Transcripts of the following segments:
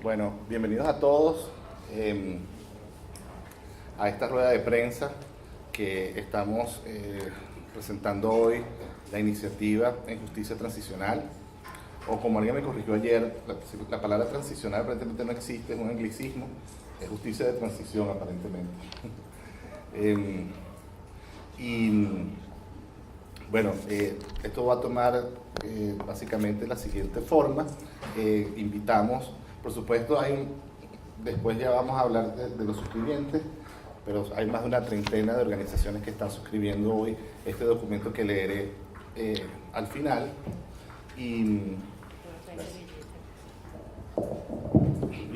Bueno, bienvenidos a todos a esta rueda de prensa que estamos presentando hoy, la iniciativa en justicia transicional, o como alguien me corrigió ayer, la palabra transicional aparentemente no existe, es un anglicismo, es justicia de transición aparentemente. Y bueno, esto va a tomar básicamente la siguiente forma. Invitamos, por supuesto, después ya vamos a hablar de los suscribientes, pero hay más de una treintena de organizaciones que están suscribiendo hoy este documento que leeré al final. Y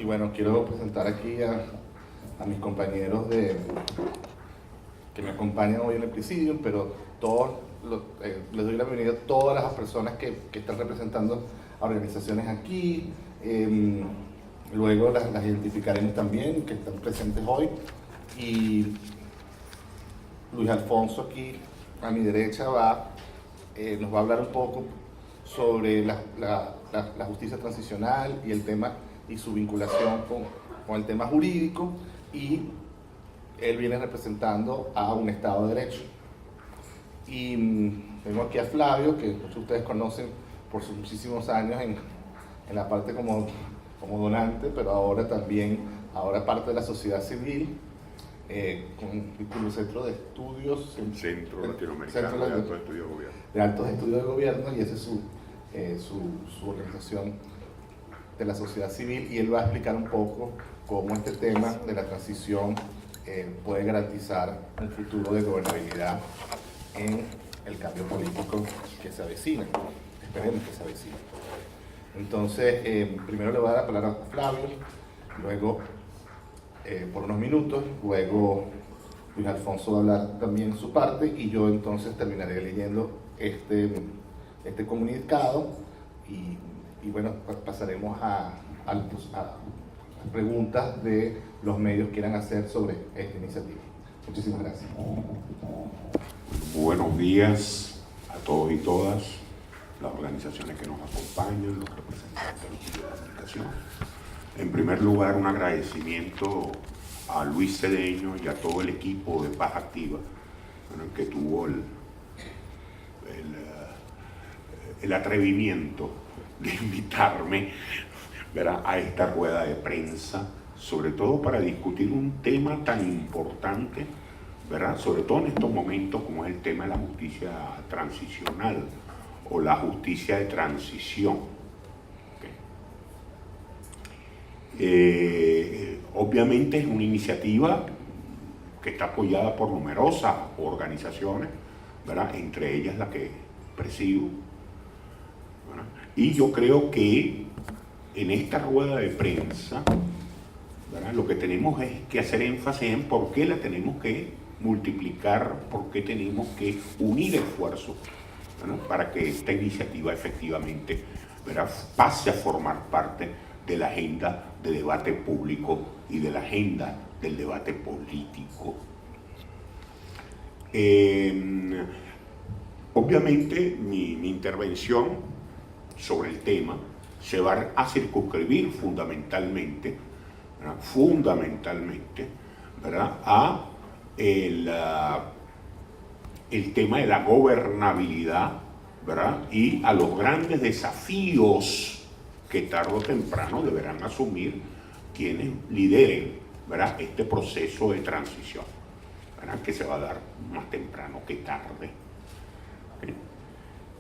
bueno, quiero presentar aquí a mis compañeros que me acompañan hoy en el presidium, pero les doy la bienvenida a todas las personas que están representando a organizaciones aquí. Luego las identificaremos también, que están presentes hoy. Y Luis Alfonso aquí a mi derecha nos va a hablar un poco sobre la justicia transicional y el tema y su vinculación con el tema jurídico, y él viene representando a un Estado de Derecho. Y tengo aquí a Flavio, que muchos de ustedes conocen por sus muchísimos años en la parte como donante, pero ahora parte de la sociedad civil, con el Centro de Estudios Centro Latinoamericano de Altos Estudios de Gobierno. De Altos Estudios de Gobierno, y esa es su organización de la sociedad civil, y él va a explicar un poco cómo este tema de la transición puede garantizar un futuro de gobernabilidad en el cambio político que se avecina. Esperemos que se avecine. Entonces, primero le voy a dar la palabra a Flavio, luego por unos minutos, luego Luis Alfonso va a hablar también su parte, y yo entonces terminaré leyendo este comunicado, y bueno, pasaremos a preguntas de los medios que quieran hacer sobre esta iniciativa. Muchísimas gracias. Buenos días a todos y todas, las organizaciones que nos acompañan, los representantes de los medios de comunicación. En primer lugar, un agradecimiento a Luis Cedeño y a todo el equipo de Paz Activa, que tuvo el atrevimiento de invitarme, ¿verdad?, a esta rueda de prensa, sobre todo para discutir un tema tan importante, ¿verdad?, sobre todo en estos momentos como es el tema de la justicia transicional o la justicia de transición. Obviamente es una iniciativa que está apoyada por numerosas organizaciones, ¿verdad?, entre ellas la que presido, ¿verdad? Y yo creo que en esta rueda de prensa, ¿verdad?, lo que tenemos es que hacer énfasis en por qué la tenemos que multiplicar, por qué tenemos que unir esfuerzos, ¿verdad?, para que esta iniciativa efectivamente, ¿verdad?, pase a formar parte de la agenda de debate público y de la agenda del debate político. Obviamente mi intervención sobre el tema se va a circunscribir fundamentalmente, ¿verdad?, a el tema de la gobernabilidad, ¿verdad?, y a los grandes desafíos que tarde o temprano deberán asumir quienes lideren, ¿verdad?, este proceso de transición, ¿verdad?, que se va a dar más temprano que tarde. ¿Okay?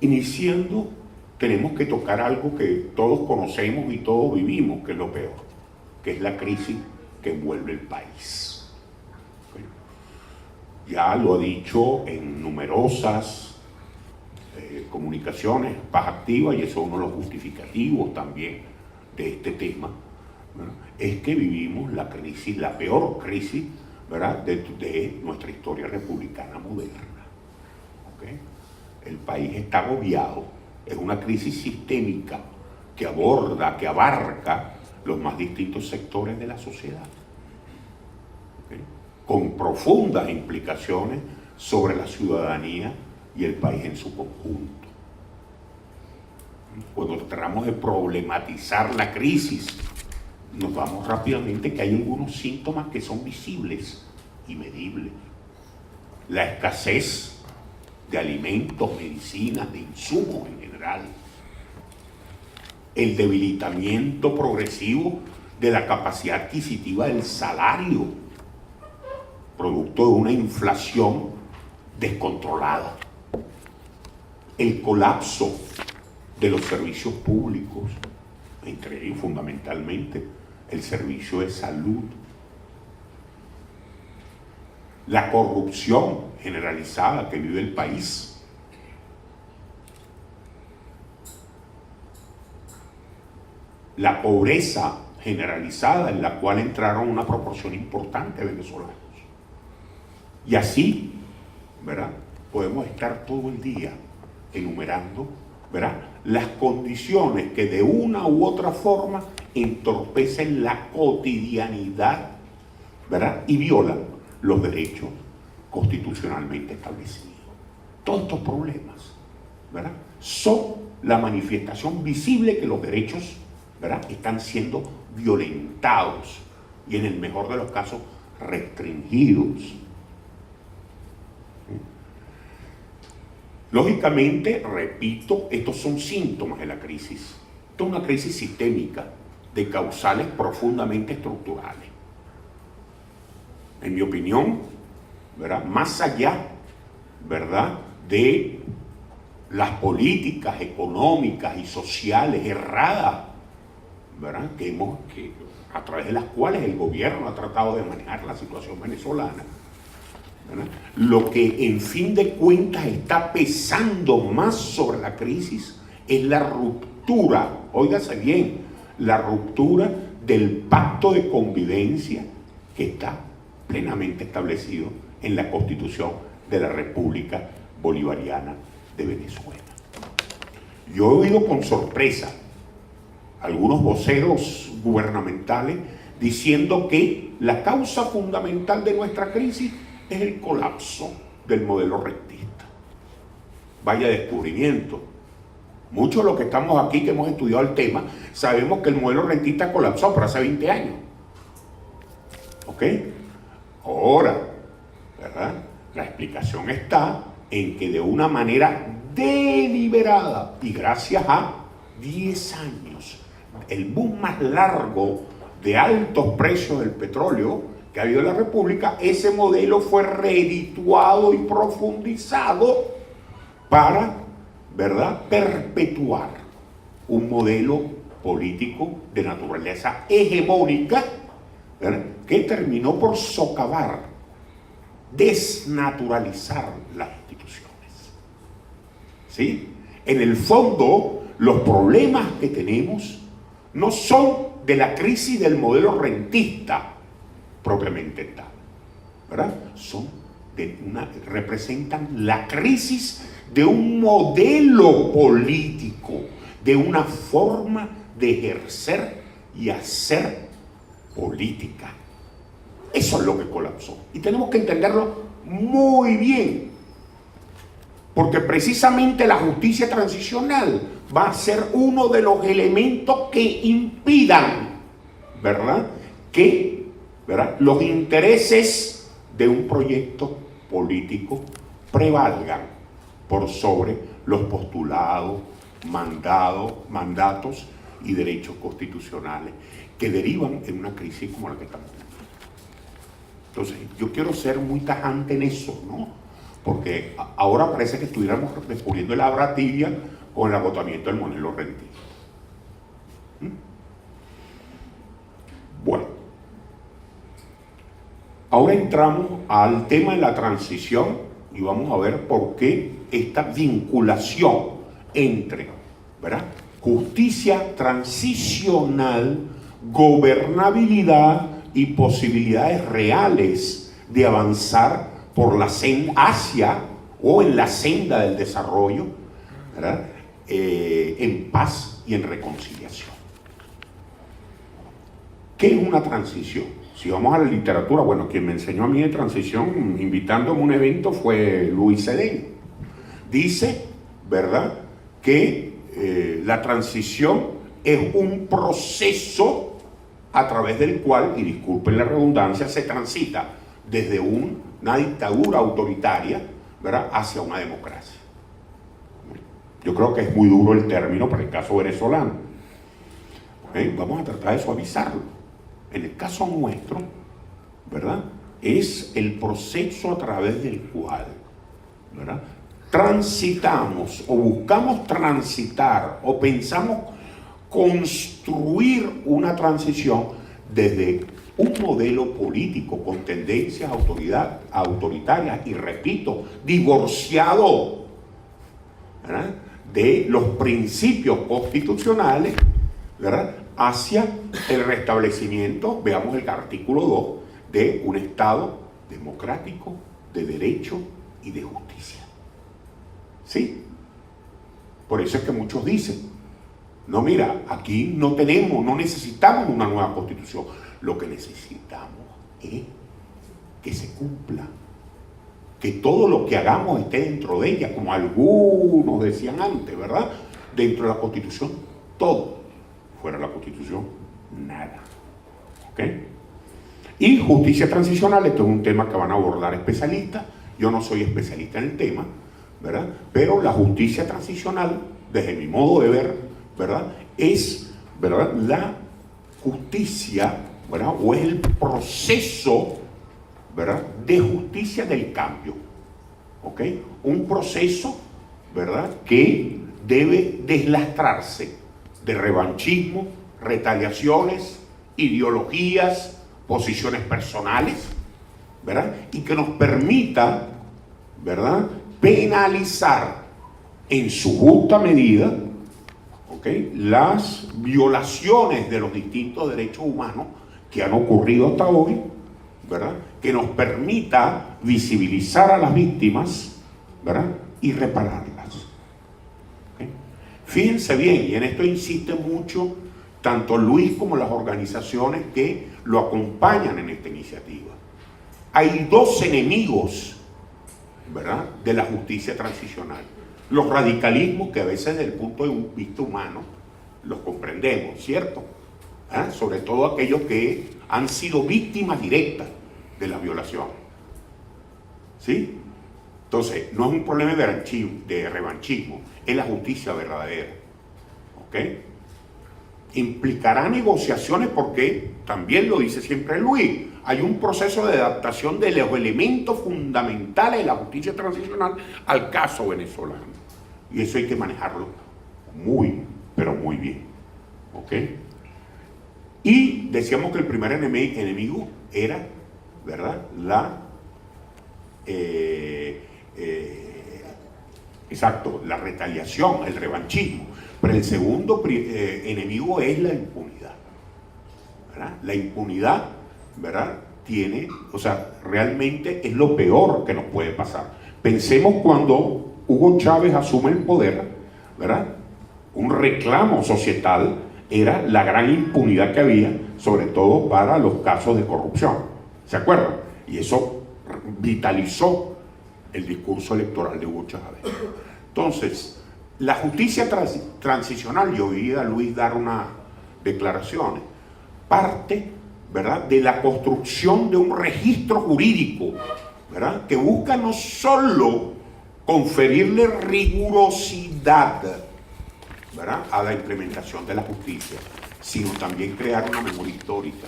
Iniciando, tenemos que tocar algo que todos conocemos y todos vivimos, que es lo peor, que es la crisis que envuelve el país. ¿Okay? Ya lo ha dicho en numerosas comunicaciones, Paz Activa, y eso es uno de los justificativos también de este tema, ¿verdad?, es que vivimos la crisis, la peor crisis, ¿verdad?, de nuestra historia republicana moderna. ¿Okay? El país está agobiado, es una crisis sistémica que aborda, que abarca los más distintos sectores de la sociedad, ¿okay?, con profundas implicaciones sobre la ciudadanía y el país en su conjunto. Cuando tratamos de problematizar la crisis, nos vamos rápidamente que hay algunos síntomas que son visibles y medibles. La escasez de alimentos, medicinas, de insumos en general. El debilitamiento progresivo de la capacidad adquisitiva del salario, producto de una inflación descontrolada. El colapso de los servicios públicos, entre ellos fundamentalmente el servicio de salud. La corrupción generalizada que vive el país. La pobreza generalizada en la cual entraron una proporción importante de venezolanos. Y así, ¿verdad?, podemos estar todo el día enumerando, ¿verdad?, las condiciones que de una u otra forma entorpecen la cotidianidad, ¿verdad?, y violan los derechos constitucionalmente establecidos. Todos estos problemas, ¿verdad?, son la manifestación visible que los derechos, ¿verdad?, están siendo violentados y en el mejor de los casos restringidos. Lógicamente, repito, estos son síntomas de la crisis. Esto es una crisis sistémica de causales profundamente estructurales. En mi opinión, ¿verdad?, más allá, ¿verdad?, de las políticas económicas y sociales erradas, ¿verdad?, que a través de las cuales el gobierno ha tratado de manejar la situación venezolana, ¿verdad?, lo que en fin de cuentas está pesando más sobre la crisis es la ruptura, óigase bien, la ruptura del pacto de convivencia que está plenamente establecido en la Constitución de la República Bolivariana de Venezuela. Yo he oído con sorpresa algunos voceros gubernamentales diciendo que la causa fundamental de nuestra crisis es el colapso del modelo rentista. Vaya descubrimiento. Muchos de los que estamos aquí, que hemos estudiado el tema, sabemos que el modelo rentista colapsó, pero hace 20 años. ¿Ok? Ahora, ¿verdad?, la explicación está en que de una manera deliberada y gracias a 10 años, el boom más largo de altos precios del petróleo que ha habido en la República, ese modelo fue reedituado y profundizado para, ¿verdad?, perpetuar un modelo político de naturaleza hegemónica, ¿verdad?, que terminó por socavar, desnaturalizar las instituciones. ¿Sí? En el fondo, los problemas que tenemos no son de la crisis del modelo rentista propiamente tal, ¿verdad? Representan la crisis de un modelo político, de una forma de ejercer y hacer política. Eso es lo que colapsó. Y tenemos que entenderlo muy bien, porque precisamente la justicia transicional va a ser uno de los elementos que impidan, ¿verdad?, que, ¿verdad?, los intereses de un proyecto político prevalgan por sobre los postulados, mandatos y derechos constitucionales que derivan en una crisis como la que estamos teniendo. Entonces, yo quiero ser muy tajante en eso, ¿no? Porque ahora parece que estuviéramos descubriendo el agua tibia con el agotamiento del modelo rentista. Bueno, ahora entramos al tema de la transición y vamos a ver por qué esta vinculación entre, ¿verdad?, justicia transicional, gobernabilidad y posibilidades reales de avanzar por la senda hacia o en la senda del desarrollo, ¿verdad?, en paz y en reconciliación. ¿Qué es una transición? Si vamos a la literatura, bueno, quien me enseñó a mí de transición, invitándome a un evento, fue Luis Cedeño. Dice, ¿verdad?, que la transición es un proceso, a través del cual, y disculpen la redundancia, se transita desde una dictadura autoritaria, ¿verdad?, hacia una democracia. Yo creo que es muy duro el término para el caso venezolano. Vamos a tratar de suavizarlo. En el caso nuestro, ¿verdad?, es el proceso a través del cual, ¿verdad?, transitamos o buscamos transitar o pensamos construir una transición desde un modelo político con tendencias autoritarias y, repito, divorciado, ¿verdad?, de los principios constitucionales, ¿verdad?, hacia el restablecimiento, veamos el artículo 2, de un Estado democrático, de derecho y de justicia. ¿Sí? Por eso es que muchos dicen, no, mira, aquí no necesitamos una nueva constitución. Lo que necesitamos es que se cumpla, que todo lo que hagamos esté dentro de ella, como algunos decían antes, ¿verdad? Dentro de la constitución, todo. Fuera de la constitución, nada. ¿Ok? Y justicia transicional, esto es un tema que van a abordar especialistas. Yo no soy especialista en el tema, ¿verdad? Pero la justicia transicional, desde mi modo de ver, ¿verdad?, es, ¿verdad?, la justicia, ¿verdad?, o es el proceso, ¿verdad?, de justicia del cambio. ¿Ok? Un proceso, ¿verdad?, que debe deslastrarse de revanchismo, retaliaciones, ideologías, posiciones personales, ¿verdad?, y que nos permita, ¿verdad?, penalizar en su justa medida, ¿okay?, las violaciones de los distintos derechos humanos que han ocurrido hasta hoy, ¿verdad?, que nos permita visibilizar a las víctimas, ¿verdad?, y repararlas. ¿Okay? Fíjense bien, y en esto insiste mucho tanto Luis como las organizaciones que lo acompañan en esta iniciativa. Hay dos enemigos, ¿verdad?, de la justicia transicional. Los radicalismos, que a veces desde el punto de vista humano los comprendemos, ¿cierto? Sobre todo aquellos que han sido víctimas directas de la violación. ¿Sí? Entonces, no es un problema de revanchismo, es la justicia verdadera. ¿Ok? Implicará negociaciones porque, también lo dice siempre Luis, hay un proceso de adaptación de los elementos fundamentales de la justicia transicional al caso venezolano. Y eso hay que manejarlo muy, pero muy bien. ¿Ok? Y decíamos que el primer enemigo era, ¿verdad?, la retaliación, el revanchismo. Pero el segundo enemigo es la impunidad, ¿verdad? La impunidad, ¿verdad?, realmente es lo peor que nos puede pasar. Pensemos cuando Hugo Chávez asume el poder, ¿verdad? Un reclamo societal era la gran impunidad que había, sobre todo para los casos de corrupción. ¿Se acuerdan? Y eso vitalizó el discurso electoral de Hugo Chávez. Entonces, la justicia transicional, yo oí a Luis dar unas declaraciones, parte, ¿verdad?, de la construcción de un registro jurídico, ¿verdad?, que busca no solo conferirle rigurosidad, ¿verdad?, a la implementación de la justicia, sino también crear una memoria histórica,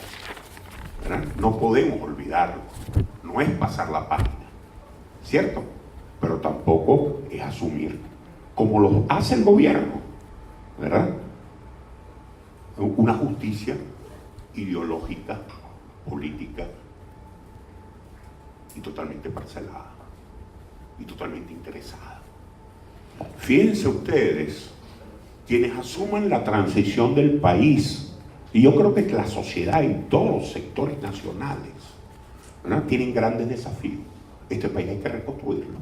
¿verdad? No podemos olvidarlo, no es pasar la página, ¿cierto? Pero tampoco es asumir, como lo hace el gobierno, ¿verdad?, una justicia ideológica, política y totalmente parcelada y totalmente interesada. Fíjense ustedes, quienes asuman la transición del país, y yo creo que la sociedad en todos los sectores nacionales, ¿verdad?, tienen grandes desafíos. Este país hay que reconstruirlo.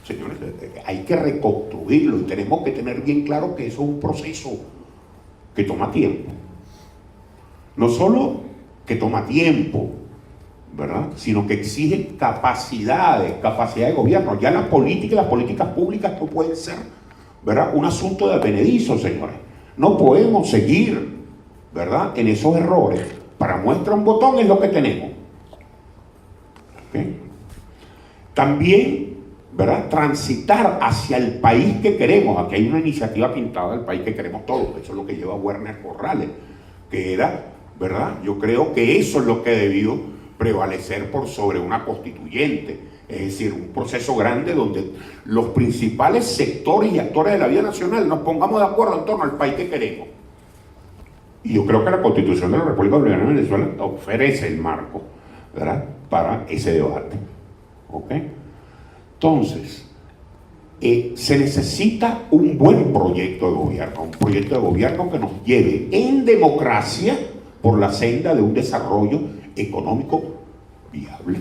Señores, hay que reconstruirlo y tenemos que tener bien claro que eso es un proceso que toma tiempo. No solo que toma tiempo, ¿verdad?, sino que exige capacidad de gobierno. Ya la política y las políticas públicas no pueden ser, ¿verdad?, un asunto de advenedizo, señores. No podemos seguir, ¿verdad?, en esos errores, para muestra un botón es lo que tenemos. ¿Okay? También, ¿verdad?, transitar hacia el país que queremos. Aquí hay una iniciativa pintada del país que queremos todos. Eso es lo que lleva Werner Corrales, que era, ¿verdad?, yo creo que eso es lo que debió prevalecer por sobre una constituyente. Es decir, un proceso grande donde los principales sectores y actores de la vida nacional nos pongamos de acuerdo en torno al país que queremos. Y yo creo que la Constitución de la República Bolivariana de Venezuela ofrece el marco, ¿verdad?, para ese debate. ¿Ok? Entonces, se necesita un buen proyecto de gobierno, un proyecto de gobierno que nos lleve en democracia por la senda de un desarrollo económico viable,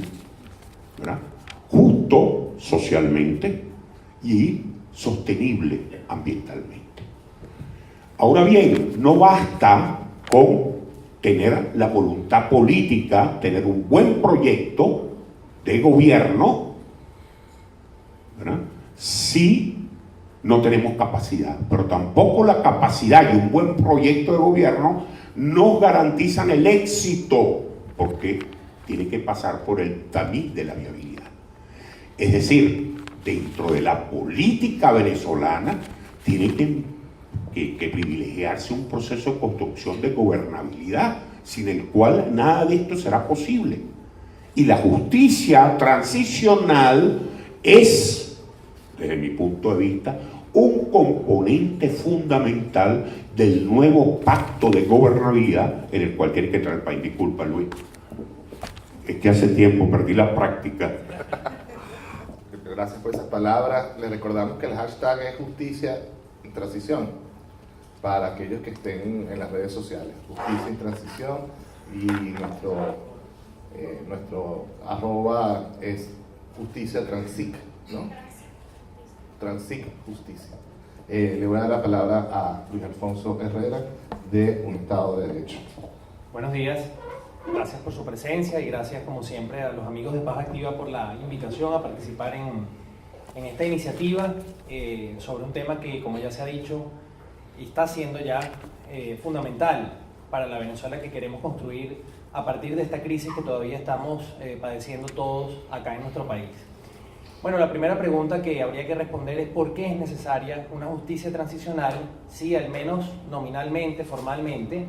¿verdad?, justo socialmente y sostenible ambientalmente. Ahora bien, no basta con tener la voluntad política, tener un buen proyecto de gobierno, ¿verdad?, si no tenemos capacidad. Pero tampoco la capacidad y un buen proyecto de gobierno nos garantizan el éxito, porque tiene que pasar por el tamiz de la viabilidad. Es decir, dentro de la política venezolana tiene que privilegiarse un proceso de construcción de gobernabilidad, sin el cual nada de esto será posible. Y la justicia transicional es, desde mi punto de vista, un componente fundamental del nuevo pacto de gobernabilidad en el cual tiene que entrar el país. Disculpa, Luis, es que hace tiempo perdí la práctica. Gracias por esas palabras. Les recordamos que el hashtag es justicia y transición para aquellos que estén en las redes sociales. Justicia y transición, y nuestro arroba es justicia transic, ¿no? Transic justicia. Le voy a dar la palabra a Luis Alfonso Herrera de Un Estado de Derecho. Buenos días. Gracias por su presencia y gracias, como siempre, a los amigos de Paz Activa por la invitación a participar en esta iniciativa sobre un tema que, como ya se ha dicho, está siendo ya fundamental para la Venezuela que queremos construir a partir de esta crisis que todavía estamos padeciendo todos acá en nuestro país. Bueno, la primera pregunta que habría que responder es ¿por qué es necesaria una justicia transicional si, al menos nominalmente, formalmente,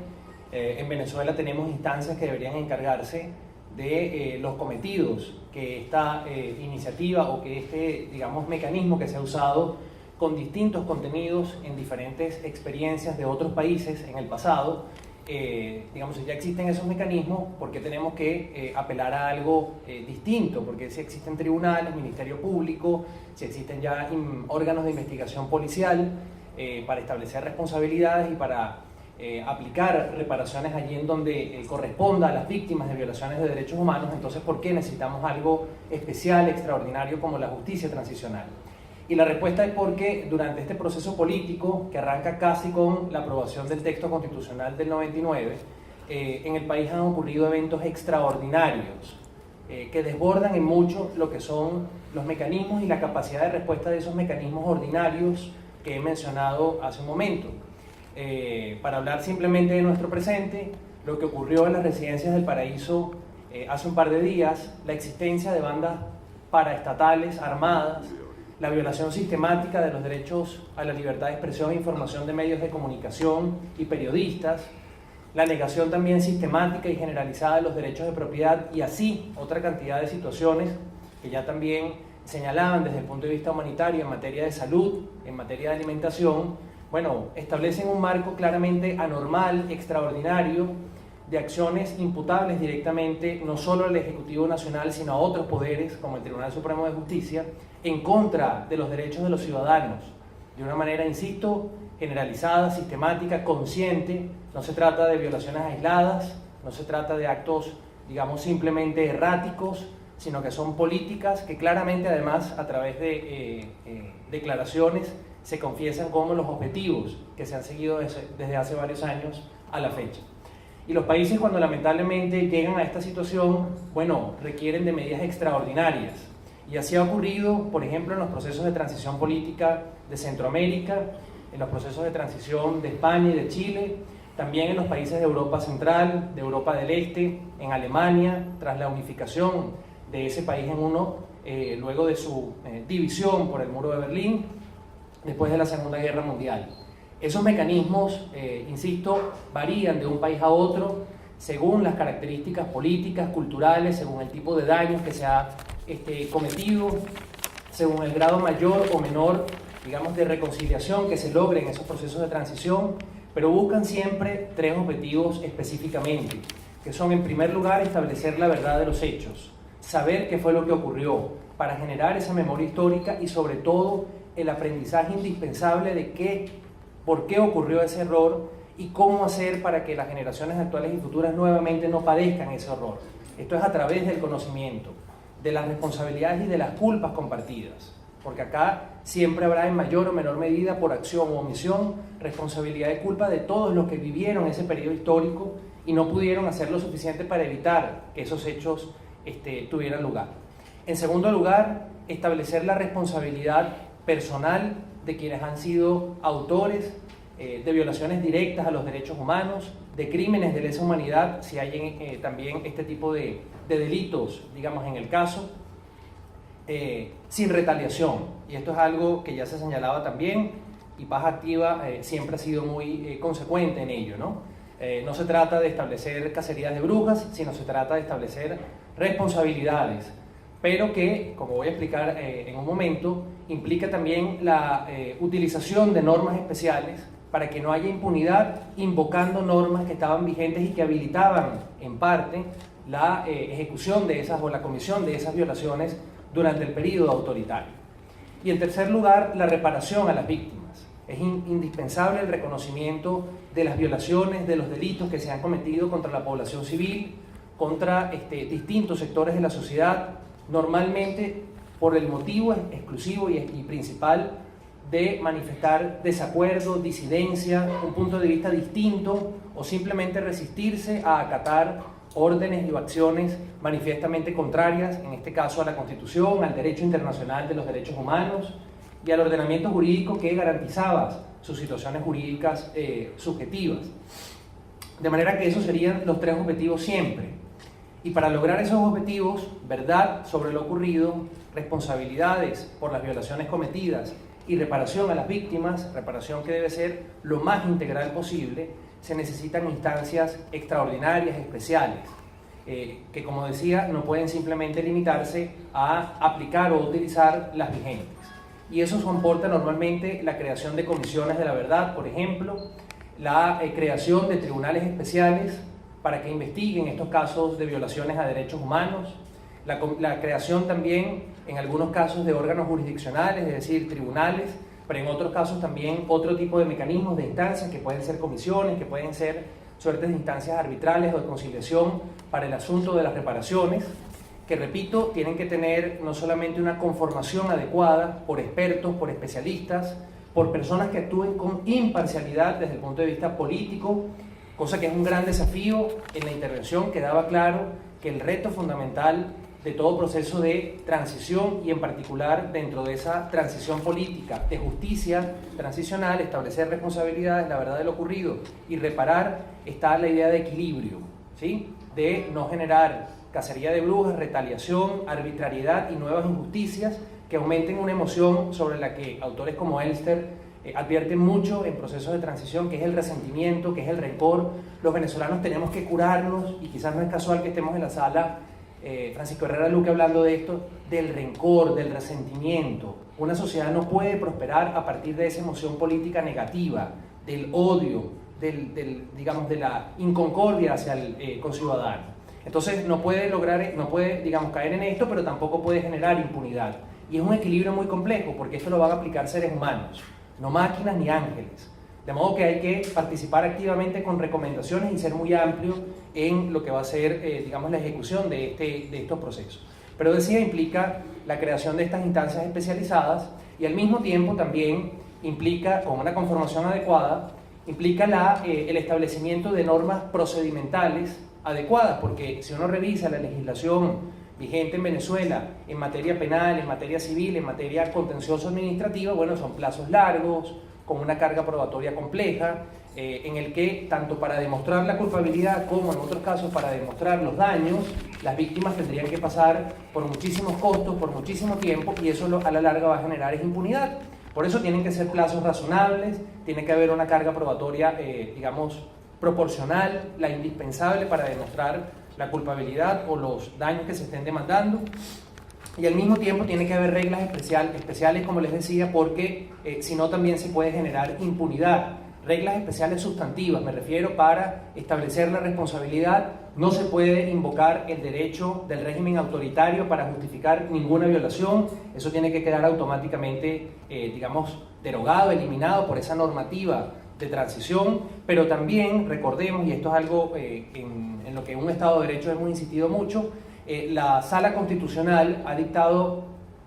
en Venezuela tenemos instancias que deberían encargarse de los cometidos que esta iniciativa o que este, digamos, mecanismo que se ha usado con distintos contenidos en diferentes experiencias de otros países en el pasado? Digamos, si ya existen esos mecanismos, ¿por qué tenemos que apelar a algo distinto? Porque si existen tribunales, Ministerio Público, si existen ya órganos de investigación policial para establecer responsabilidades y para aplicar reparaciones allí en donde corresponda a las víctimas de violaciones de derechos humanos, entonces ¿por qué necesitamos algo especial, extraordinario como la justicia transicional? Y la respuesta es porque durante este proceso político, que arranca casi con la aprobación del texto constitucional del 99, en el país han ocurrido eventos extraordinarios que desbordan en mucho lo que son los mecanismos y la capacidad de respuesta de esos mecanismos ordinarios que he mencionado hace un momento. Para hablar simplemente de nuestro presente, lo que ocurrió en las residencias del Paraíso hace un par de días, la existencia de bandas paraestatales armadas, la violación sistemática de los derechos a la libertad de expresión e información de medios de comunicación y periodistas, la negación también sistemática y generalizada de los derechos de propiedad y así otra cantidad de situaciones que ya también señalaban desde el punto de vista humanitario en materia de salud, en materia de alimentación, bueno, establecen un marco claramente anormal, extraordinario, de acciones imputables directamente no solo al Ejecutivo Nacional, sino a otros poderes, como el Tribunal Supremo de Justicia, en contra de los derechos de los ciudadanos, de una manera, insisto, generalizada, sistemática, consciente. No se trata de violaciones aisladas, no se trata de actos, digamos, simplemente erráticos, sino que son políticas que claramente, además, a través de declaraciones, se confiesan como los objetivos que se han seguido desde hace varios años a la fecha. Y los países, cuando lamentablemente llegan a esta situación, bueno, requieren de medidas extraordinarias. Y así ha ocurrido, por ejemplo, en los procesos de transición política de Centroamérica, en los procesos de transición de España y de Chile, también en los países de Europa Central, de Europa del Este, en Alemania, tras la unificación de ese país en uno, luego de su división por el muro de Berlín, después de la Segunda Guerra Mundial. Esos mecanismos, insisto, varían de un país a otro según las características políticas, culturales, según el tipo de daños que se ha cometido, según el grado mayor o menor, digamos, de reconciliación que se logre en esos procesos de transición, pero buscan siempre tres objetivos específicamente, que son, en primer lugar, establecer la verdad de los hechos, saber qué fue lo que ocurrió, para generar esa memoria histórica y, sobre todo, el aprendizaje indispensable de por qué ocurrió ese error y cómo hacer para que las generaciones actuales y futuras nuevamente no padezcan ese horror. Esto es a través del conocimiento, de las responsabilidades y de las culpas compartidas, porque acá siempre habrá, en mayor o menor medida, por acción o omisión, responsabilidad y culpa de todos los que vivieron ese periodo histórico y no pudieron hacer lo suficiente para evitar que esos hechos tuvieran lugar. En segundo lugar, establecer la responsabilidad personal de quienes han sido autores de violaciones directas a los derechos humanos, de crímenes de lesa humanidad, si hay también este tipo de delitos, digamos, en el caso, sin retaliación. Y esto es algo que ya se señalaba también, y Paz Activa siempre ha sido muy consecuente en ello, ¿no? No se trata de establecer cacerías de brujas, sino se trata de establecer responsabilidades, pero que, como voy a explicar en un momento, implica también la utilización de normas especiales para que no haya impunidad, invocando normas que estaban vigentes y que habilitaban, en parte, la ejecución de esas o la comisión de esas violaciones durante el periodo autoritario. Y en tercer lugar, la reparación a las víctimas. Es indispensable el reconocimiento de las violaciones, de los delitos que se han cometido contra la población civil, contra distintos sectores de la sociedad, normalmente por el motivo exclusivo y principal de manifestar desacuerdo, disidencia, un punto de vista distinto, o simplemente resistirse a acatar órdenes y acciones manifiestamente contrarias, en este caso a la Constitución, al derecho internacional de los derechos humanos y al ordenamiento jurídico que garantizaba sus situaciones jurídicas subjetivas. De manera que esos serían los tres objetivos siempre. Y para lograr esos objetivos, verdad sobre lo ocurrido, responsabilidades por las violaciones cometidas y reparación a las víctimas, reparación que debe ser lo más integral posible, se necesitan instancias extraordinarias, especiales, que, como decía, no pueden simplemente limitarse a aplicar o utilizar las vigentes. Y eso comporta normalmente la creación de comisiones de la verdad, por ejemplo, la creación de tribunales especiales para que investiguen estos casos de violaciones a derechos humanos, la creación también, en algunos casos, de órganos jurisdiccionales, es decir, tribunales, pero en otros casos también otro tipo de mecanismos, de instancias, que pueden ser comisiones, que pueden ser suertes de instancias arbitrales o de conciliación para el asunto de las reparaciones, que, repito, tienen que tener no solamente una conformación adecuada por expertos, por especialistas, por personas que actúen con imparcialidad desde el punto de vista político, cosa que es un gran desafío. En la intervención quedaba claro que el reto fundamental de todo proceso de transición, y en particular dentro de esa transición política de justicia transicional, establecer responsabilidades, la verdad de lo ocurrido y reparar, está la idea de equilibrio, ¿sí? De no generar cacería de brujas, retaliación, arbitrariedad y nuevas injusticias que aumenten una emoción sobre la que autores como Elster advierten mucho en procesos de transición, que es el resentimiento, que es el rencor. Los venezolanos tenemos que curarnos, y quizás no es casual que estemos en la sala Francisco Herrera Luque hablando de esto, del rencor, del resentimiento. Una sociedad no puede prosperar a partir de esa emoción política negativa, del odio, digamos, de la inconcordia hacia el conciudadano. Entonces no puede digamos, caer en esto, pero tampoco puede generar impunidad. Y es un equilibrio muy complejo, porque esto lo van a aplicar seres humanos, no máquinas ni ángeles. De modo que hay que participar activamente con recomendaciones y ser muy amplio en lo que va a ser, digamos, la ejecución de estos procesos. Pero decía, implica la creación de estas instancias especializadas, y al mismo tiempo también implica, con una conformación adecuada, implica el establecimiento de normas procedimentales adecuadas, porque si uno revisa la legislación vigente en Venezuela en materia penal, en materia civil, en materia contencioso administrativa, bueno, son plazos largos, con una carga probatoria compleja, en el que tanto para demostrar la culpabilidad como en otros casos para demostrar los daños, las víctimas tendrían que pasar por muchísimos costos, por muchísimo tiempo, y eso a la larga va a generar impunidad. Por eso tienen que ser plazos razonables, tiene que haber una carga probatoria, digamos, proporcional, la indispensable para demostrar la culpabilidad o los daños que se estén demandando. Y al mismo tiempo tiene que haber reglas especiales, como les decía, porque si no también se puede generar impunidad. Reglas especiales sustantivas, me refiero, para establecer la responsabilidad. No se puede invocar el derecho del régimen autoritario para justificar ninguna violación. Eso tiene que quedar automáticamente, digamos, derogado, eliminado por esa normativa de transición. Pero también recordemos, y esto es algo en lo que en un Estado de Derecho hemos insistido mucho, la Sala Constitucional ha dictado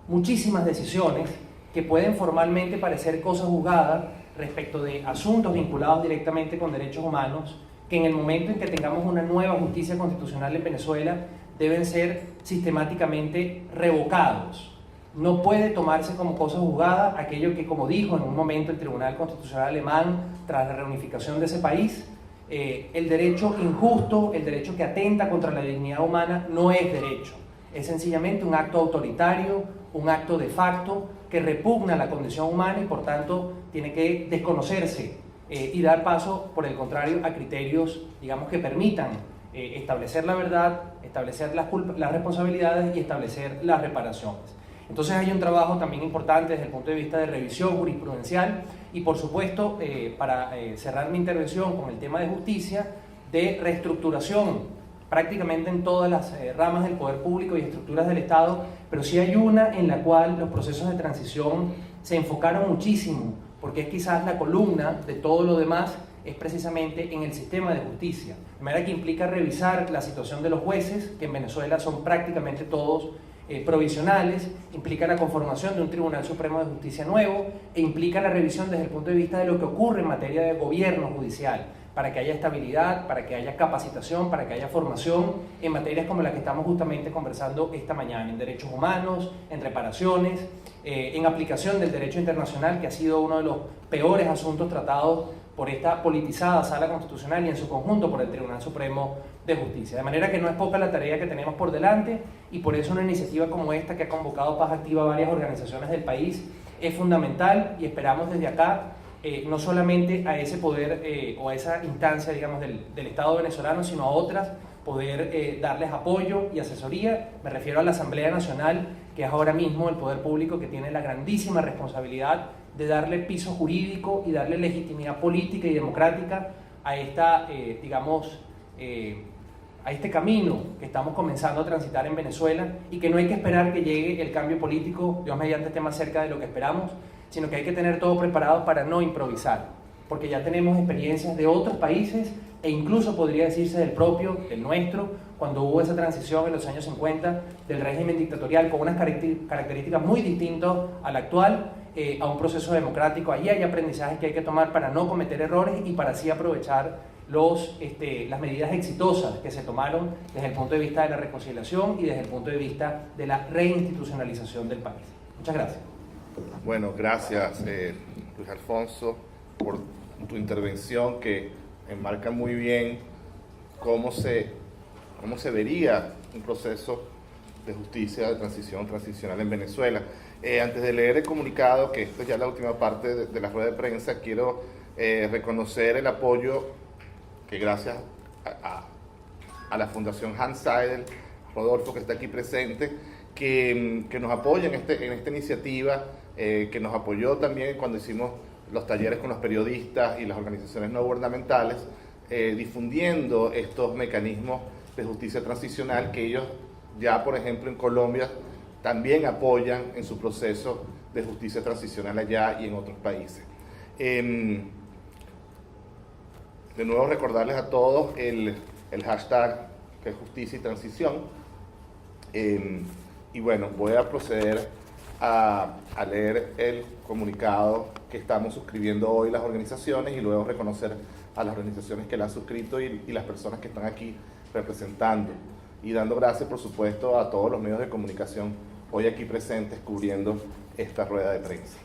muchísimas decisiones que pueden formalmente parecer cosa juzgada respecto de asuntos vinculados directamente con derechos humanos, que en el momento en que tengamos una nueva justicia constitucional en Venezuela deben ser sistemáticamente revocados. No puede tomarse como cosa juzgada aquello que, como dijo en un momento el Tribunal Constitucional alemán tras la reunificación de ese país, el derecho injusto, el derecho que atenta contra la dignidad humana no es derecho, es sencillamente un acto autoritario, un acto de facto que repugna la condición humana y por tanto tiene que desconocerse y dar paso, por el contrario, a criterios, digamos, que permitan establecer la verdad, establecer las responsabilidades y establecer las reparaciones. Entonces hay un trabajo también importante desde el punto de vista de revisión jurisprudencial y, por supuesto, para cerrar mi intervención con el tema de justicia, de reestructuración prácticamente en todas las ramas del poder público y estructuras del Estado, pero sí hay una en la cual los procesos de transición se enfocaron muchísimo, porque es quizás la columna de todo lo demás, es precisamente en el sistema de justicia, de manera que implica revisar la situación de los jueces, que en Venezuela son prácticamente todos provisionales, implica la conformación de un Tribunal Supremo de Justicia nuevo e implica la revisión desde el punto de vista de lo que ocurre en materia de gobierno judicial, para que haya estabilidad, para que haya capacitación, para que haya formación en materias como la que estamos justamente conversando esta mañana, en derechos humanos, en reparaciones, en aplicación del derecho internacional, que ha sido uno de los peores asuntos tratados por esta politizada Sala Constitucional y en su conjunto por el Tribunal Supremo de Justicia. De manera que no es poca la tarea que tenemos por delante y por eso una iniciativa como esta, que ha convocado Paz Activa a varias organizaciones del país, es fundamental y esperamos desde acá no solamente a ese poder o a esa instancia, digamos, del Estado venezolano, sino a otras, poder darles apoyo y asesoría. Me refiero a la Asamblea Nacional, que es ahora mismo el poder público que tiene la grandísima responsabilidad de darle piso jurídico y darle legitimidad política y democrática a esta, digamos, a este camino que estamos comenzando a transitar en Venezuela, y que no hay que esperar que llegue el cambio político, Dios mediante, esté más cerca de lo que esperamos, sino que hay que tener todo preparado para no improvisar, porque ya tenemos experiencias de otros países e incluso podría decirse del propio, del nuestro, cuando hubo esa transición en los años 50 del régimen dictatorial con unas características muy distintas al actual, a un proceso democrático. Allí hay aprendizajes que hay que tomar para no cometer errores y para así aprovechar las medidas exitosas que se tomaron desde el punto de vista de la reconciliación y desde el punto de vista de la reinstitucionalización del país. Muchas gracias. Bueno, gracias Luis Alfonso por tu intervención, que enmarca muy bien cómo se vería un proceso de justicia de transición transicional en Venezuela. Antes de leer el comunicado, que esto es ya la última parte de la rueda de prensa, quiero reconocer el apoyo que, gracias a la Fundación Hans Seidel, Rodolfo, que está aquí presente, que nos apoya en esta iniciativa, que nos apoyó también cuando hicimos los talleres con los periodistas y las organizaciones no gubernamentales, difundiendo estos mecanismos de justicia transicional que ellos ya, por ejemplo, en Colombia también apoyan en su proceso de justicia transicional allá y en otros países. De nuevo, recordarles a todos el hashtag, que es justicia y transición. Y bueno, voy a proceder a leer el comunicado que estamos suscribiendo hoy las organizaciones y luego reconocer a las organizaciones que la han suscrito y las personas que están aquí representando. Y dando gracias, por supuesto, a todos los medios de comunicación hoy aquí presentes cubriendo esta rueda de prensa.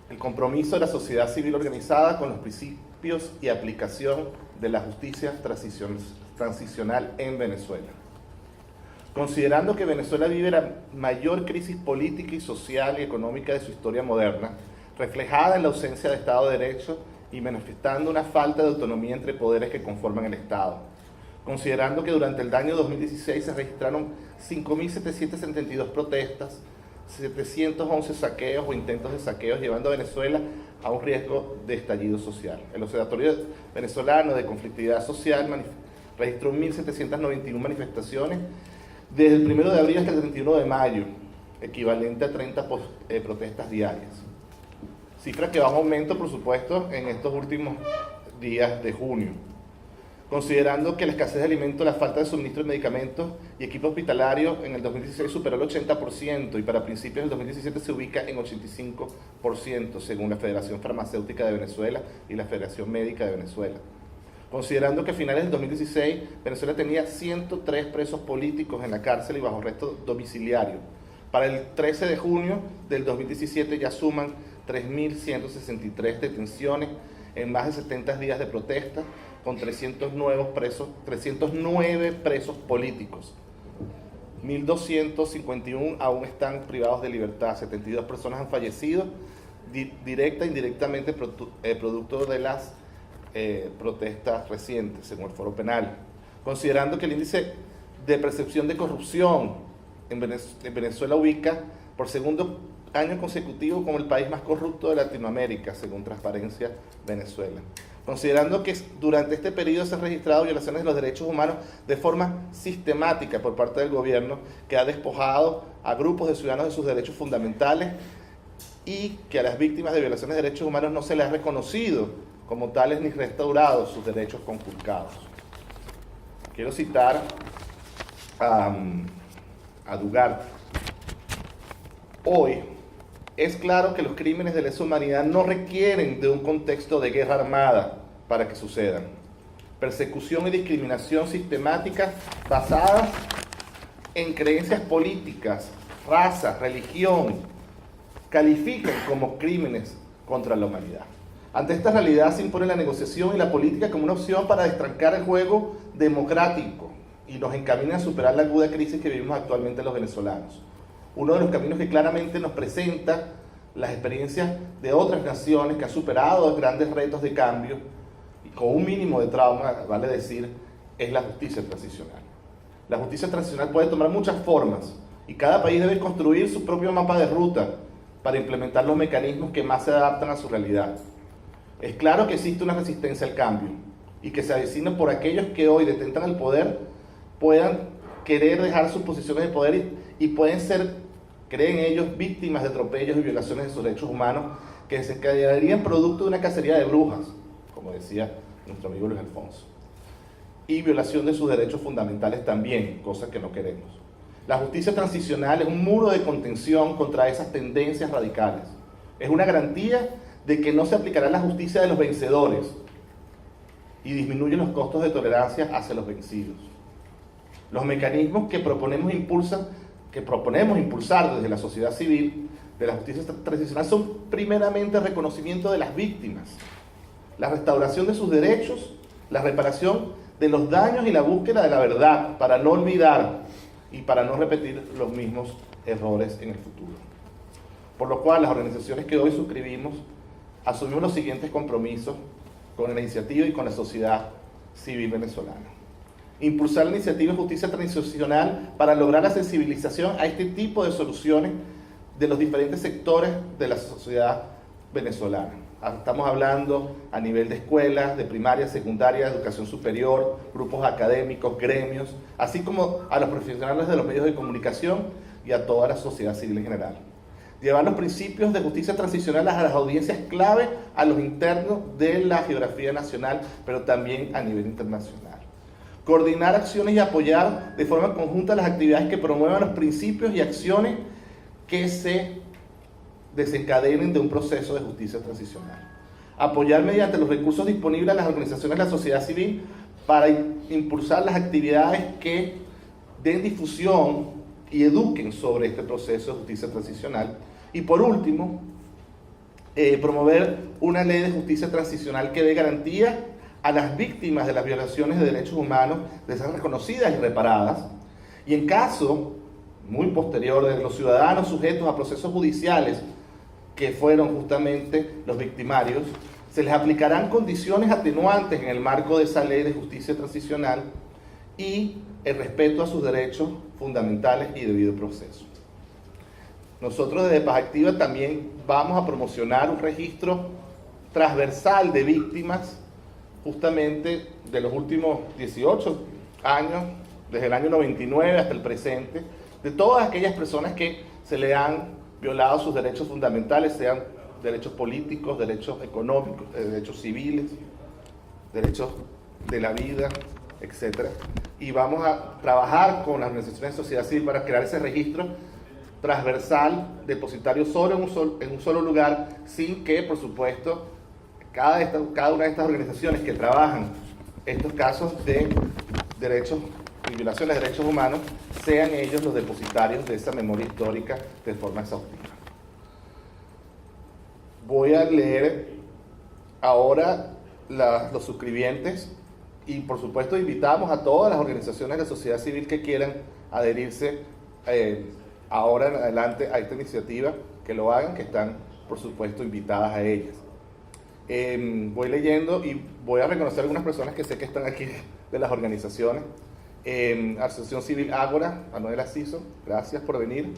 el compromiso de la sociedad civil organizada con los principios y aplicación de la justicia transicional en Venezuela. Considerando que Venezuela vive la mayor crisis política y social y económica de su historia moderna, reflejada en la ausencia de Estado de Derecho y manifestando una falta de autonomía entre poderes que conforman el Estado. Considerando que durante el año 2016 se registraron 5.772 protestas, 711 saqueos o intentos de saqueos, llevando a Venezuela a un riesgo de estallido social. El Observatorio Venezolano de Conflictividad Social registró 1.791 manifestaciones desde el 1 de abril hasta el 31 de mayo, equivalente a 30 protestas diarias. Cifra que va en aumento, por supuesto, en estos últimos días de junio. Considerando que la escasez de alimentos, la falta de suministro de medicamentos y equipo hospitalario en el 2016 superó el 80% y para principios del 2017 se ubica en 85%, según la Federación Farmacéutica de Venezuela y la Federación Médica de Venezuela. Considerando que a finales del 2016 Venezuela tenía 103 presos políticos en la cárcel y bajo arresto domiciliario. Para el 13 de junio del 2017 ya suman 3.163 detenciones en más de 70 días de protesta, con 309 presos políticos. 1.251 aún están privados de libertad. 72 personas han fallecido, directa e indirectamente producto de las protestas recientes, según el Foro Penal. Considerando que el índice de percepción de corrupción en Venezuela ubica por segundo año consecutivo como el país más corrupto de Latinoamérica, según Transparencia Venezuela. Considerando que durante este periodo se han registrado violaciones de los derechos humanos de forma sistemática por parte del gobierno, que ha despojado a grupos de ciudadanos de sus derechos fundamentales y que a las víctimas de violaciones de derechos humanos no se les ha reconocido como tales ni restaurado sus derechos conculcados. Quiero citar a Dugarte. Hoy es claro que los crímenes de lesa humanidad no requieren de un contexto de guerra armada para que sucedan. Persecución y discriminación sistemática basadas en creencias políticas, raza, religión, califican como crímenes contra la humanidad. Ante esta realidad se impone la negociación y la política como una opción para destrancar el juego democrático y nos encamina a superar la aguda crisis que vivimos actualmente los venezolanos. Uno de los caminos que claramente nos presenta las experiencias de otras naciones que han superado grandes retos de cambio y con un mínimo de trauma, vale decir, es la justicia transicional. La justicia transicional puede tomar muchas formas y cada país debe construir su propio mapa de ruta para implementar los mecanismos que más se adaptan a su realidad. Es claro que existe una resistencia al cambio y que se avecina por aquellos que hoy detentan el poder puedan querer dejar sus posiciones de poder y pueden ser, creen ellos, víctimas de atropellos y violaciones de sus derechos humanos que se desencadenarían producto de una cacería de brujas, como decía nuestro amigo Luis Alfonso, y violación de sus derechos fundamentales también, cosa que no queremos. La justicia transicional es un muro de contención contra esas tendencias radicales. Es una garantía de que no se aplicará la justicia de los vencedores y disminuye los costos de tolerancia hacia los vencidos. Los mecanismos que proponemos impulsar desde la sociedad civil de la justicia transicional son primeramente el reconocimiento de las víctimas, la restauración de sus derechos, la reparación de los daños y la búsqueda de la verdad para no olvidar y para no repetir los mismos errores en el futuro. Por lo cual las organizaciones que hoy suscribimos asumimos los siguientes compromisos con la iniciativa y con la sociedad civil venezolana. Impulsar la iniciativa de justicia transicional para lograr la sensibilización a este tipo de soluciones de los diferentes sectores de la sociedad venezolana. Estamos hablando a nivel de escuelas, de primaria, secundaria, educación superior, grupos académicos, gremios, así como a los profesionales de los medios de comunicación y a toda la sociedad civil en general. Llevar los principios de justicia transicional a las audiencias clave a los internos de la geografía nacional, pero también a nivel internacional. Coordinar acciones y apoyar de forma conjunta las actividades que promuevan los principios y acciones que se desencadenen de un proceso de justicia transicional. Apoyar mediante los recursos disponibles a las organizaciones de la sociedad civil para impulsar las actividades que den difusión y eduquen sobre este proceso de justicia transicional. Y por último, promover una ley de justicia transicional que dé garantía a las víctimas de las violaciones de derechos humanos de ser reconocidas y reparadas, y en caso muy posterior de los ciudadanos sujetos a procesos judiciales que fueron justamente los victimarios, se les aplicarán condiciones atenuantes en el marco de esa ley de justicia transicional y el respeto a sus derechos fundamentales y debido proceso. Nosotros desde Paz Activa también vamos a promocionar un registro transversal de víctimas justamente de los últimos 18 años, desde el año 99 hasta el presente, de todas aquellas personas que se le han violado sus derechos fundamentales, sean derechos políticos, derechos económicos, derechos civiles, derechos de la vida, etc. Y vamos a trabajar con las organizaciones de sociedad civil para crear ese registro transversal, depositario solo en un solo lugar, sin que, por supuesto, cada una de estas organizaciones que trabajan estos casos de derechos y violaciones de derechos humanos, sean ellos los depositarios de esa memoria histórica de forma exhaustiva. Voy a leer ahora los suscribientes y, por supuesto, invitamos a todas las organizaciones de la sociedad civil que quieran adherirse ahora en adelante a esta iniciativa, que lo hagan, que están, por supuesto, invitadas a ellas. Voy leyendo y voy a reconocer algunas personas que sé que están aquí de las organizaciones. Asociación Civil Ágora, Manuel Asiso, gracias por venir.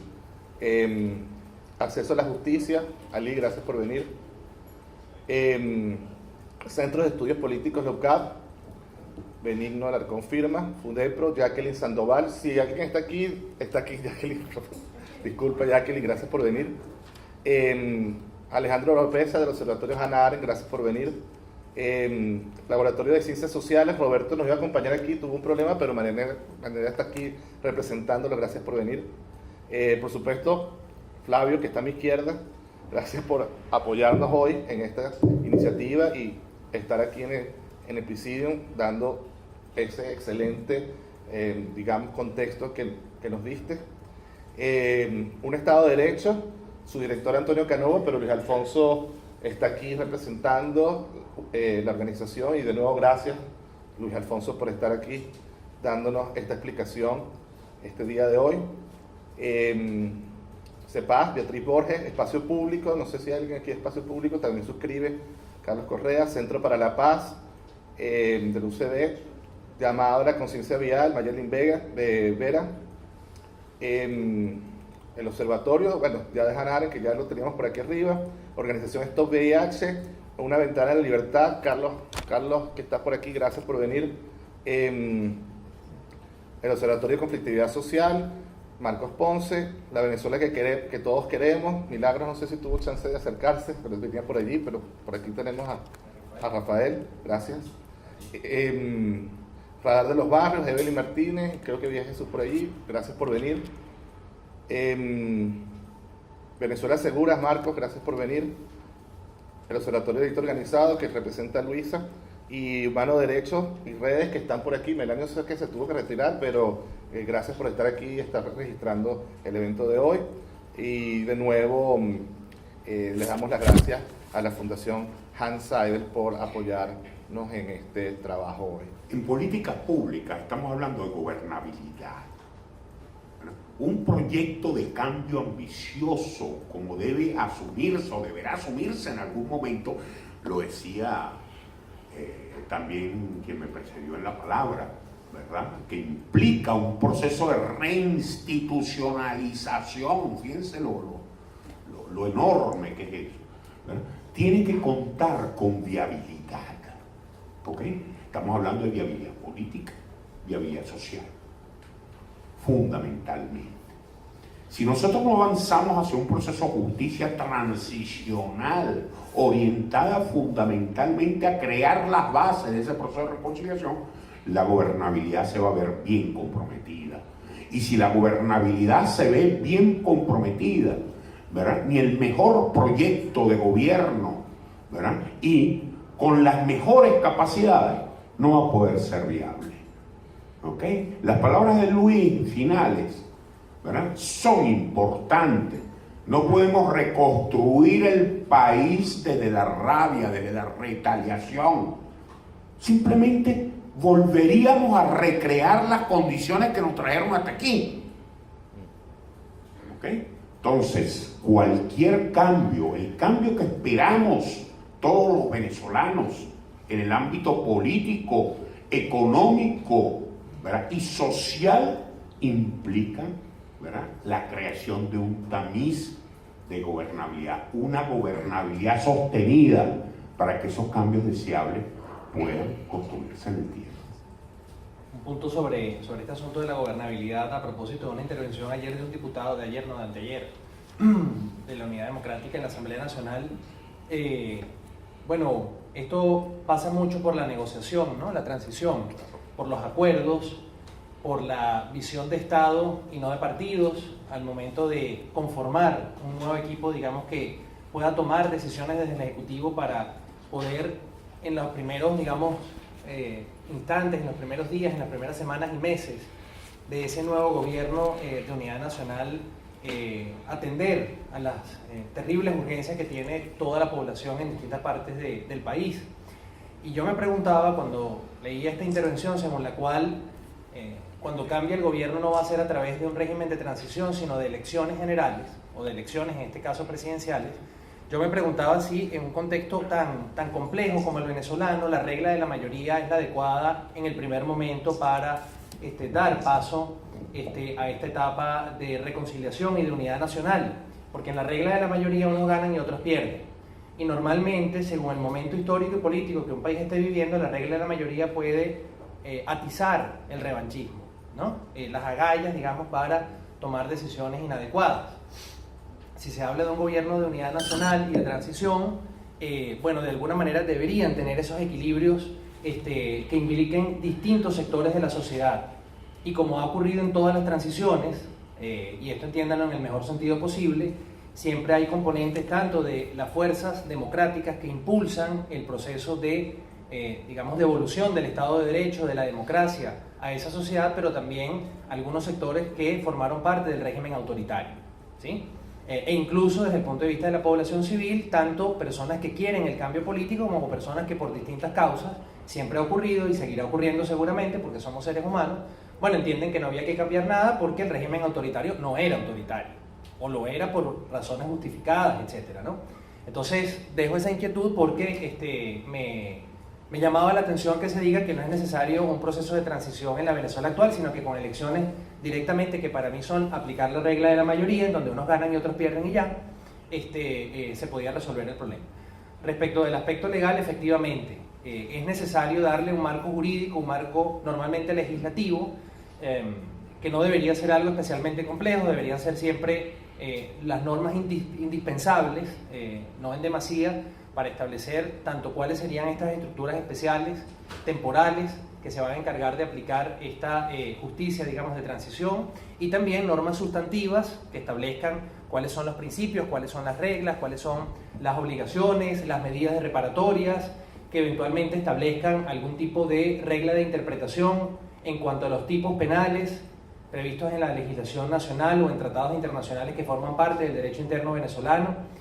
Acceso a la Justicia, Ali, gracias por venir. Centro de Estudios Políticos LOCAP, Benigno Alarcón Firma, Fundepro, Jacqueline Sandoval. Si alguien está aquí Jacqueline. Disculpa, Jacqueline, gracias por venir. Alejandro Lopeza del Observatorio Hannah Arendt, gracias por venir. Laboratorio de Ciencias Sociales, Roberto nos iba a acompañar aquí, tuvo un problema, pero María está aquí representándolo, gracias por venir. Por supuesto, Flavio, que está a mi izquierda, gracias por apoyarnos hoy en esta iniciativa y estar aquí en el Presidium dando ese excelente, digamos, contexto que nos diste. Un Estado de Derecho, su director Antonio Canova, pero Luis Alfonso está aquí representando la organización y de nuevo gracias, Luis Alfonso, por estar aquí dándonos esta explicación este día de hoy. CEPAS, Beatriz Borges, Espacio Público, no sé si hay alguien aquí de Espacio Público, también suscribe, Carlos Correa, Centro para la Paz, del UCD, Llamado a la Conciencia Vial, Mayelin Vera, el observatorio, bueno, ya de Hannah Arendt, que ya lo teníamos por aquí arriba, organización Stop VIH, Una Ventana de la Libertad, Carlos, que está por aquí, gracias por venir, el Observatorio de Conflictividad Social, Marcos Ponce, la Venezuela que todos queremos, Milagros, no sé si tuvo chance de acercarse, pero venía por allí, pero por aquí tenemos a Rafael, gracias. Radar de los Barrios, Evelyn Martínez, creo que vi a Jesús por allí, gracias por venir. Venezuela Seguras, Marcos, gracias por venir. El Observatorio de Delito Organizado, que representa a Luisa, y Humano Derecho y Redes, que están por aquí. Melanio sé que se tuvo que retirar, pero gracias por estar aquí y estar registrando el evento de hoy. Y de nuevo les damos las gracias a la Fundación Hans Seidel por apoyarnos en este trabajo hoy. En política pública estamos hablando de gobernabilidad. Un proyecto de cambio ambicioso, como debe asumirse o deberá asumirse en algún momento, lo decía también quien me precedió en la palabra, ¿verdad? Que implica un proceso de reinstitucionalización, fíjense lo enorme que es eso, ¿verdad? Tiene que contar con viabilidad, ¿ok? Estamos hablando de viabilidad política, viabilidad social, fundamentalmente. Si nosotros no avanzamos hacia un proceso de justicia transicional, orientada fundamentalmente a crear las bases de ese proceso de reconciliación, la gobernabilidad se va a ver bien comprometida. Y si la gobernabilidad se ve bien comprometida, ¿verdad? Ni el mejor proyecto de gobierno, ¿verdad? Y con las mejores capacidades no va a poder ser viable. ¿Ok? Las palabras de Luis finales, ¿verdad? Son importantes, No podemos reconstruir el país desde la rabia, desde la retaliación. Simplemente volveríamos a recrear las condiciones que nos trajeron hasta aquí. ¿Ok? Entonces, cualquier cambio, el cambio que esperamos todos los venezolanos en el ámbito político, económico, ¿verdad?, y social, implica, ¿verdad?, la creación de un tamiz de gobernabilidad, una gobernabilidad sostenida para que esos cambios deseables puedan construirse en el tiempo. Un punto sobre este asunto de la gobernabilidad a propósito de una intervención ayer de un diputado, de anteayer, de la Unidad Democrática en la Asamblea Nacional. Bueno, esto pasa mucho por la negociación, ¿no?, la transición, por los acuerdos, por la visión de Estado y no de partidos, al momento de conformar un nuevo equipo, digamos, que pueda tomar decisiones desde el Ejecutivo para poder, en los primeros, digamos, instantes, en los primeros días, en las primeras semanas y meses de ese nuevo gobierno de unidad nacional, atender a las terribles urgencias que tiene toda la población en distintas partes del país. Y yo me preguntaba cuando leía esta intervención según la cual cuando cambie el gobierno no va a ser a través de un régimen de transición, sino de elecciones generales, o de elecciones, en este caso presidenciales. Yo me preguntaba si en un contexto tan complejo como el venezolano, la regla de la mayoría es la adecuada en el primer momento para dar paso a esta etapa de reconciliación y de unidad nacional, porque en la regla de la mayoría unos ganan y otros pierden. Y normalmente, según el momento histórico y político que un país esté viviendo, la regla de la mayoría puede atizar el revanchismo, ¿no? Las agallas, digamos, para tomar decisiones inadecuadas. Si se habla de un gobierno de unidad nacional y de transición, bueno, de alguna manera deberían tener esos equilibrios que impliquen distintos sectores de la sociedad. Y como ha ocurrido en todas las transiciones, y esto entiéndanlo en el mejor sentido posible, siempre hay componentes tanto de las fuerzas democráticas que impulsan el proceso de, digamos, de evolución del Estado de Derecho, de la democracia a esa sociedad, pero también algunos sectores que formaron parte del régimen autoritario, ¿sí? E incluso desde el punto de vista de la población civil, tanto personas que quieren el cambio político como personas que por distintas causas, siempre ha ocurrido y seguirá ocurriendo seguramente porque somos seres humanos, bueno, entienden que no había que cambiar nada porque el régimen autoritario no era autoritario, o lo era por razones justificadas, etcétera, ¿no? Entonces, dejo esa inquietud porque me llamaba la atención que se diga que no es necesario un proceso de transición en la Venezuela actual, sino que con elecciones directamente, que para mí son aplicar la regla de la mayoría, en donde unos ganan y otros pierden y ya, se podía resolver el problema. Respecto del aspecto legal, efectivamente, es necesario darle un marco jurídico, un marco normalmente legislativo, que no debería ser algo especialmente complejo, deberían ser siempre las normas indispensables, no en demasía, para establecer tanto cuáles serían estas estructuras especiales, temporales, que se van a encargar de aplicar esta justicia, digamos, de transición, y también normas sustantivas que establezcan cuáles son los principios, cuáles son las reglas, cuáles son las obligaciones, las medidas de reparatorias, que eventualmente establezcan algún tipo de regla de interpretación en cuanto a los tipos penales previstos en la legislación nacional o en tratados internacionales que forman parte del derecho interno venezolano.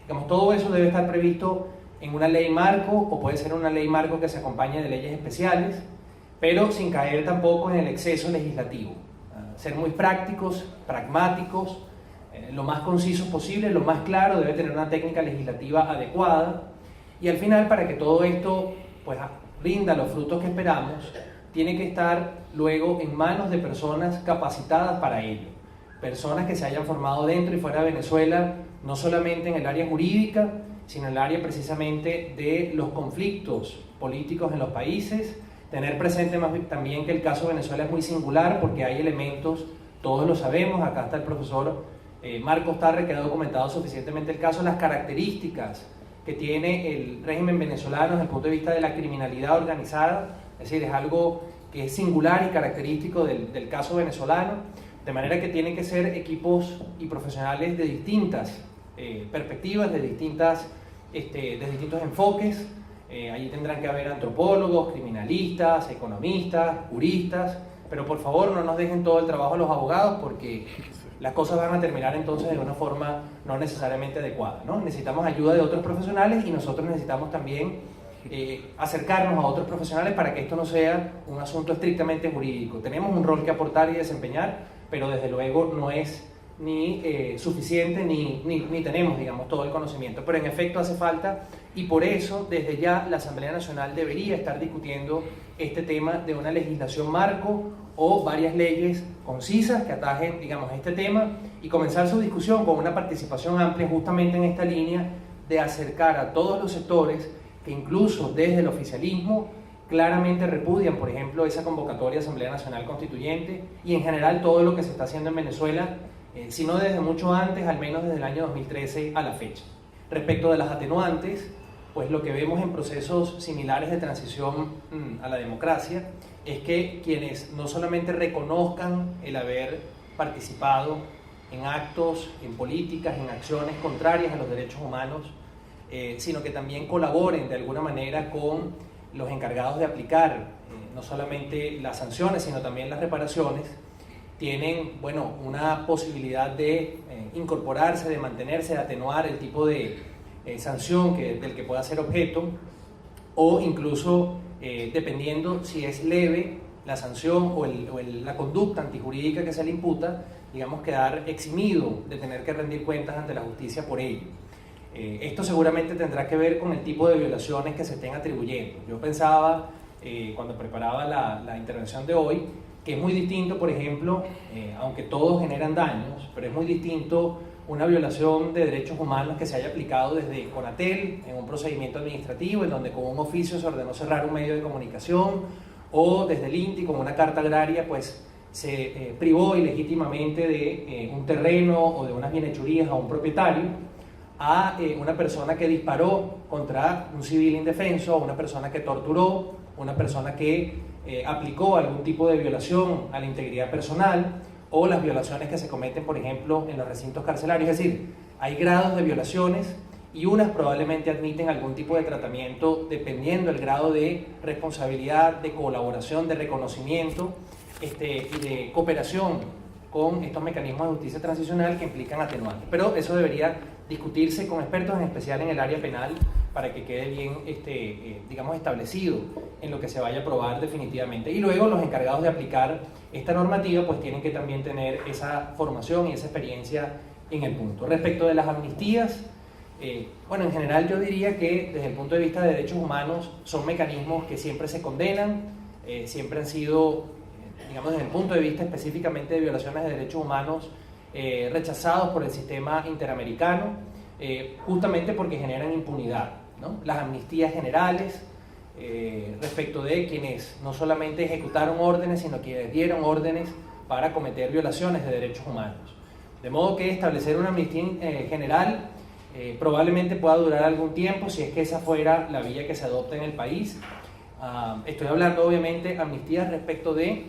Digamos, todo eso debe estar previsto en una ley marco, o puede ser una ley marco que se acompañe de leyes especiales, pero sin caer tampoco en el exceso legislativo. Ser muy prácticos, pragmáticos, lo más concisos posible, lo más claro, debe tener una técnica legislativa adecuada, y al final, para que todo esto pues rinda los frutos que esperamos, tiene que estar luego en manos de personas capacitadas para ello, personas que se hayan formado dentro y fuera de Venezuela, no solamente en el área jurídica, sino en el área precisamente de los conflictos políticos en los países. Tener presente también que el caso de Venezuela es muy singular porque hay elementos, todos lo sabemos, acá está el profesor Marcos Tarre, que ha documentado suficientemente el caso, las características que tiene el régimen venezolano desde el punto de vista de la criminalidad organizada, es decir, es algo que es singular y característico del caso venezolano, de manera que tienen que ser equipos y profesionales de distintas perspectivas, de distintos enfoques. Allí tendrán que haber antropólogos, criminalistas, economistas, juristas, pero por favor no nos dejen todo el trabajo a los abogados porque las cosas van a terminar entonces de una forma no necesariamente adecuada, ¿no? Necesitamos ayuda de otros profesionales y nosotros necesitamos también acercarnos a otros profesionales para que esto no sea un asunto estrictamente jurídico. Tenemos un rol que aportar y desempeñar, pero desde luego no es ni suficiente ni tenemos, digamos, todo el conocimiento. Pero en efecto hace falta, y por eso desde ya la Asamblea Nacional debería estar discutiendo este tema de una legislación marco o varias leyes concisas que atajen, digamos, este tema y comenzar su discusión con una participación amplia justamente en esta línea de acercar a todos los sectores que incluso desde el oficialismo claramente repudian, por ejemplo, esa convocatoria de Asamblea Nacional Constituyente y en general todo lo que se está haciendo en Venezuela, si no desde mucho antes, al menos desde el año 2013 a la fecha. Respecto de las atenuantes, pues lo que vemos en procesos similares de transición a la democracia es que quienes no solamente reconozcan el haber participado en actos, en políticas, en acciones contrarias a los derechos humanos, sino que también colaboren de alguna manera con los encargados de aplicar no solamente las sanciones, sino también las reparaciones, tienen, bueno, una posibilidad de incorporarse, de mantenerse, de atenuar el tipo de sanción del que pueda ser objeto, o incluso, dependiendo si es leve la sanción o la conducta antijurídica que se le imputa, digamos, quedar eximido de tener que rendir cuentas ante la justicia por ello. Esto seguramente tendrá que ver con el tipo de violaciones que se estén atribuyendo. Yo pensaba, cuando preparaba la intervención de hoy, que es muy distinto, por ejemplo, aunque todos generan daños, pero es muy distinto una violación de derechos humanos que se haya aplicado desde Conatel en un procedimiento administrativo en donde con un oficio se ordenó cerrar un medio de comunicación, o desde el INTI con una carta agraria pues se privó ilegítimamente de un terreno o de unas bienhechurías a un propietario, a una persona que disparó contra un civil indefenso, a una persona que torturó, una persona que aplicó algún tipo de violación a la integridad personal, o las violaciones que se cometen, por ejemplo, en los recintos carcelarios. Es decir, hay grados de violaciones y unas probablemente admiten algún tipo de tratamiento dependiendo del grado de responsabilidad, de colaboración, de reconocimiento y de cooperación con estos mecanismos de justicia transicional que implican atenuantes. Pero eso debería discutirse con expertos, en especial en el área penal, para que quede bien, digamos, establecido en lo que se vaya a aprobar definitivamente. Y luego los encargados de aplicar esta normativa pues tienen que también tener esa formación y esa experiencia en el punto. Respecto de las amnistías, bueno, en general yo diría que desde el punto de vista de derechos humanos son mecanismos que siempre se condenan, siempre han sido, digamos, desde el punto de vista específicamente de violaciones de derechos humanos, rechazados por el sistema interamericano, justamente porque generan impunidad, ¿no? Las amnistías generales respecto de quienes no solamente ejecutaron órdenes, sino quienes dieron órdenes para cometer violaciones de derechos humanos. De modo que establecer una amnistía general probablemente pueda durar algún tiempo si es que esa fuera la vía que se adopta en el país. Estoy hablando obviamente amnistías respecto de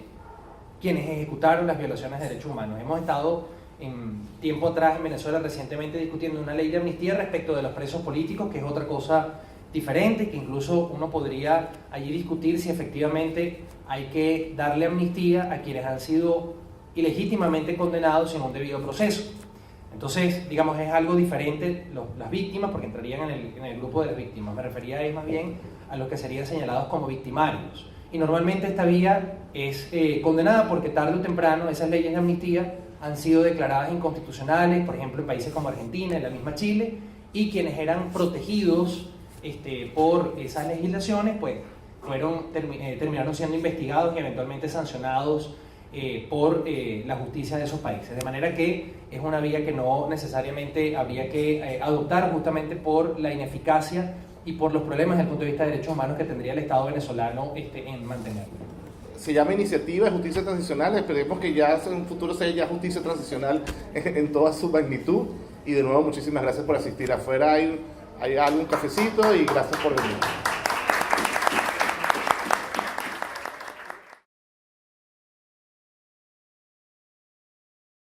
quienes ejecutaron las violaciones de derechos humanos. Hemos estado en tiempo atrás en Venezuela recientemente discutiendo una ley de amnistía respecto de los presos políticos, que es otra cosa diferente, que incluso uno podría allí discutir si efectivamente hay que darle amnistía a quienes han sido ilegítimamente condenados sin un debido proceso. Entonces, digamos, es algo diferente las víctimas, porque entrarían en el grupo de las víctimas. Me refería más bien a los que serían señalados como victimarios. Y normalmente esta vía es condenada porque tarde o temprano esas leyes de amnistía han sido declaradas inconstitucionales, por ejemplo en países como Argentina, en la misma Chile, y quienes eran protegidos por esas legislaciones pues terminaron siendo investigados y eventualmente sancionados por la justicia de esos países. De manera que es una vía que no necesariamente habría que adoptar, justamente por la ineficacia y por los problemas desde el punto de vista de derechos humanos que tendría el Estado venezolano en mantenerlo. Se llama Iniciativa de Justicia Transicional, esperemos que ya en un futuro sea ya justicia transicional en toda su magnitud. Y de nuevo muchísimas gracias por asistir. Afuera hay algún cafecito y gracias por venir.